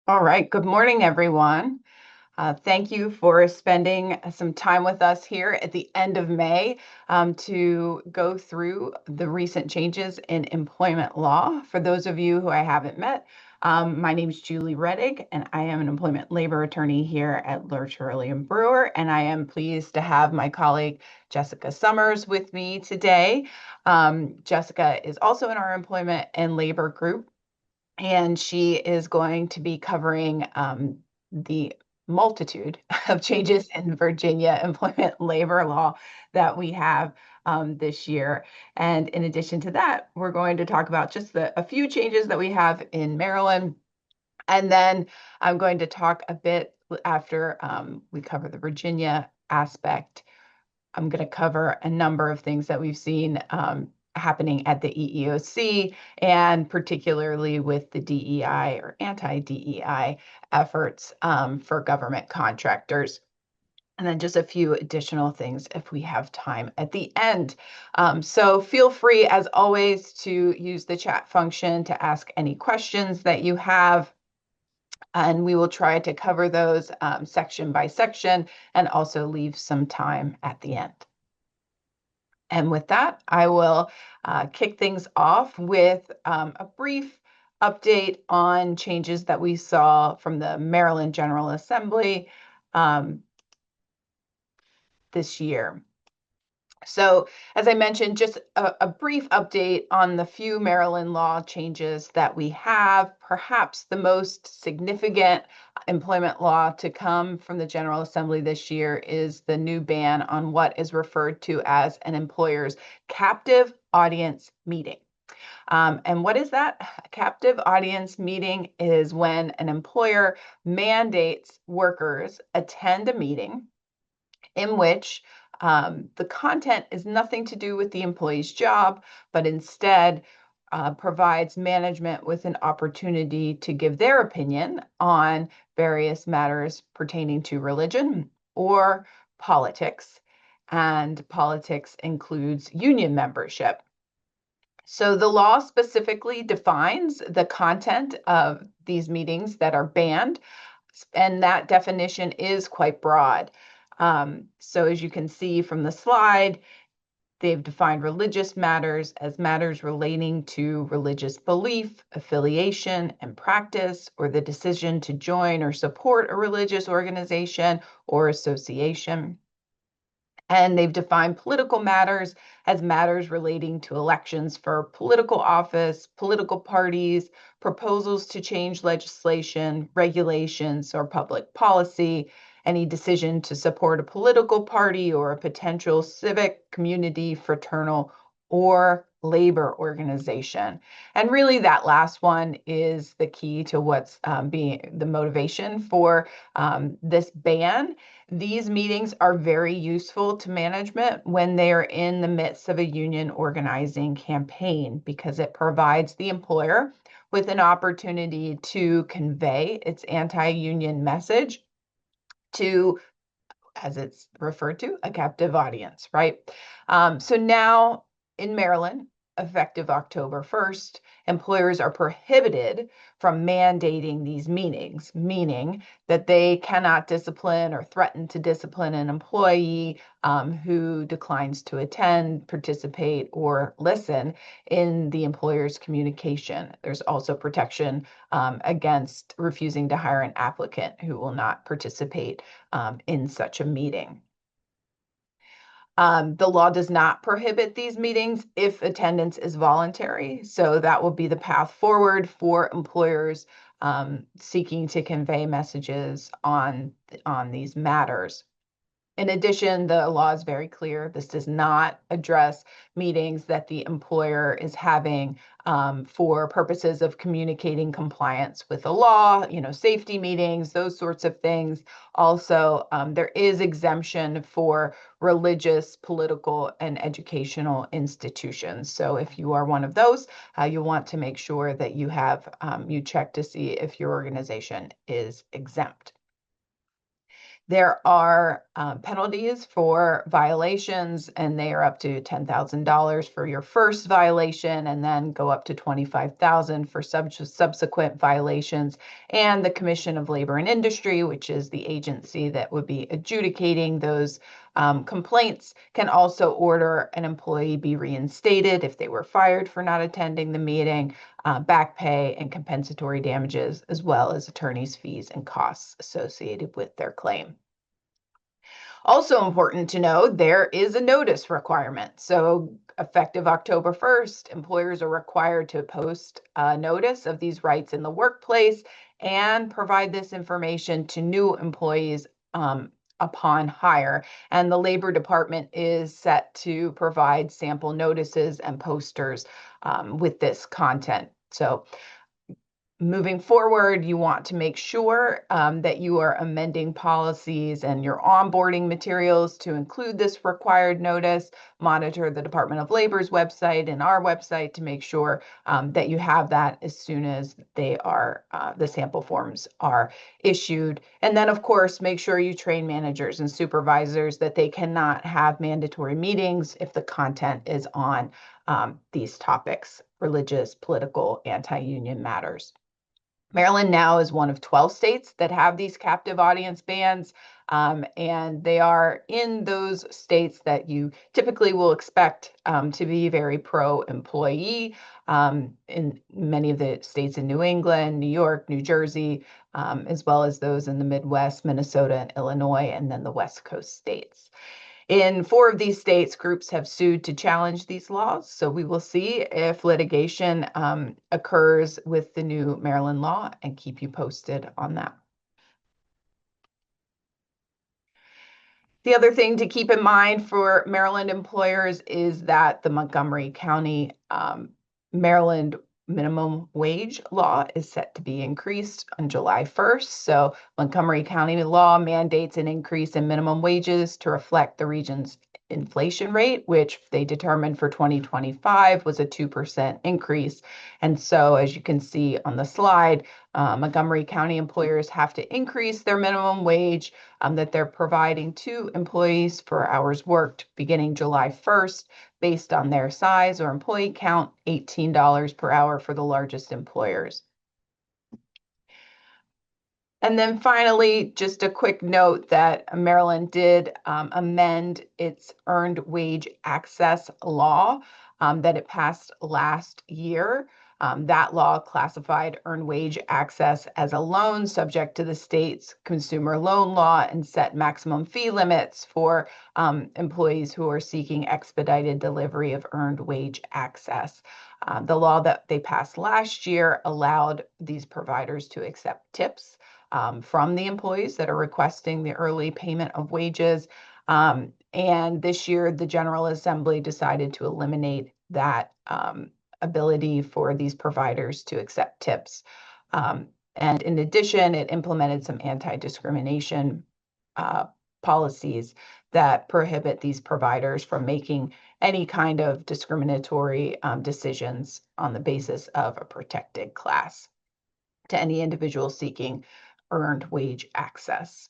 All right. Good morning, everyone. Thank you for spending some time with us here at the end of May to go through the recent changes in employment law. For those of you who I haven't met, my name is Julie Reddig, and I am an employment labor attorney here at Lerch, Brewer, and I am pleased to have my colleague Jessica Summers with me today. Jessica is also in our employment and labor group, and she is going to be covering the multitude of changes in Virginia employment labor law that we have this year. And in addition to that, we're going to talk about just a few changes that we have in Maryland. And then I'm going to talk a bit after we cover the Virginia aspect. I'm going to cover a number of things that we've seen happening at the EEOC, and particularly with the DEI or anti-DEI efforts for government contractors. And then just a few additional things if we have time at the end. So feel free, as always, to use the chat function to ask any questions that you have. And we will try to cover those section by section and also leave some time at the end. And with that, I will kick things off with a brief update on changes that we saw from the Maryland General Assembly this year. So, as I mentioned, just a brief update on the few Maryland law changes that we have. Perhaps the most significant employment law to come from the General Assembly this year is the new ban on what is referred to as an employer's captive audience meeting. And what is that? A captive audience meeting is when an employer mandates workers attend a meeting in which the content is nothing to do with the employee's job, but instead provides management with an opportunity to give their opinion on various matters pertaining to religion or politics. And politics includes union membership. So the law specifically defines the content of these meetings that are banned, and that definition is quite broad. So as you can see from the slide, they've defined religious matters as matters relating to religious belief, affiliation, and practice, or the decision to join or support a religious organization or association. And they've defined political matters as matters relating to elections for political office, political parties, proposals to change legislation, regulations, or public policy, any decision to support a political party or a potential civic, community, fraternal, or labor organization. And really, that last one is the key to what's being the motivation for this ban. These meetings are very useful to management when they are in the midst of a union organizing campaign because it provides the employer with an opportunity to convey its anti-union message to, as it's referred to, a captive audience, right? So now in Maryland, effective October 1st, employers are prohibited from mandating these meetings, meaning that they cannot discipline or threaten to discipline an employee who declines to attend, participate, or listen in the employer's communication. There's also protection against refusing to hire an applicant who will not participate in such a meeting. The law does not prohibit these meetings if attendance is voluntary. So that will be the path forward for employers seeking to convey messages on these matters. In addition, the law is very clear. This does not address meetings that the employer is having for purposes of communicating compliance with the law, safety meetings, those sorts of things. Also, there is exemption for religious, political, and educational institutions. So if you are one of those, you want to make sure that you check to see if your organization is exempt. There are penalties for violations, and they are up to $10,000 for your first violation, and then go up to $25,000 for subsequent violations. And the Commission of Labor and Industry, which is the agency that would be adjudicating those complaints, can also order an employee be reinstated if they were fired for not attending the meeting, back pay and compensatory damages, as well as attorney's fees and costs associated with their claim. Also important to know, there is a notice requirement. So effective October 1st, employers are required to post a notice of these rights in the workplace and provide this information to new employees upon hire. And the Labor Department is set to provide sample notices and posters with this content. So moving forward, you want to make sure that you are amending policies and your onboarding materials to include this required notice. Monitor the Department of Labor's website and our website to make sure that you have that as soon as they are, the sample forms are issued. And then, of course, make sure you train managers and supervisors that they cannot have mandatory meetings if the content is on these topics: religious, political, anti-union matters. Maryland now is one of 12 states that have these captive audience bans, and they are in those states that you typically will expect to be very pro-employee. In many of the states in New England, New York, New Jersey, as well as those in the Midwest, Minnesota, and Illinois, and then the West Coast states. In 4 of these states, groups have sued to challenge these laws. So we will see if litigation occurs with the new Maryland law and keep you posted on that. The other thing to keep in mind for Maryland employers is that the Montgomery County, Maryland minimum wage law is set to be increased on July 1st. So Montgomery County law mandates an increase in minimum wages to reflect the region's inflation rate, which they determined for 2025 was a 2% increase. And so, as you can see on the slide, Montgomery County employers have to increase their minimum wage that they're providing to employees for hours worked beginning July 1st, based on their size or employee count, $18 per hour for the largest employers. And then finally, just a quick note that Maryland did amend its earned wage access law that it passed last year. That law classified earned wage access as a loan subject to the state's consumer loan law and set maximum fee limits for employees who are seeking expedited delivery of earned wage access. The law that they passed last year allowed these providers to accept tips from the employees that are requesting the early payment of wages. And this year, the General Assembly decided to eliminate that ability for these providers to accept tips. And in addition, it implemented some anti-discrimination policies that prohibit these providers from making any kind of discriminatory decisions on the basis of a protected class to any individual seeking earned wage access.